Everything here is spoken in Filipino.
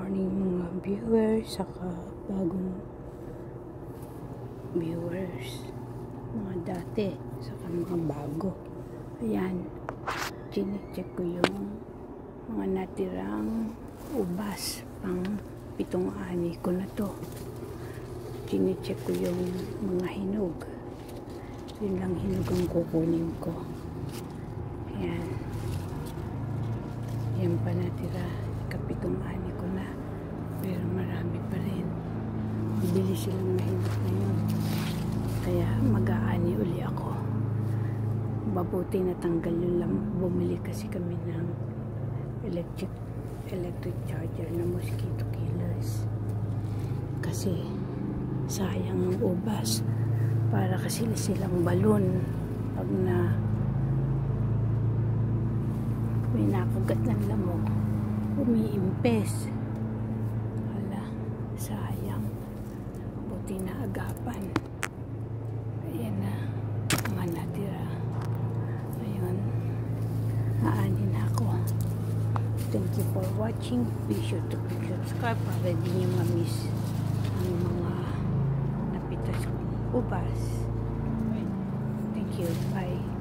morning mga viewers, saka bagong viewers, mga dati, saka mga bago. Ayan, chinecheck ko yung mga natirang ubas pang 7 ani ko na to. Chinecheck ko yung mga hinog. Yun lang hinog ang kukunin ko. Ayan. Yan pa natira. 7 ani ko na. Pero marami pa rin. Mabilis silang mahinog na yun. Kaya mag-aani uli ako. Mabuti natanggal yung lamok. Bumili kasi kami ng electric charger na mosquito killers. Kasi sayang ang ubas. Para kasi silang balon. Pag na may nakagat ng lamok, umiimpes. Hala, sayang. Buti na agapan. Ayan na, mga natira. Ayun, aanin ako. Thank you for watching. Be sure to subscribe para di niyo ma-miss ang mga napitas kong ubas. Thank you. Bye.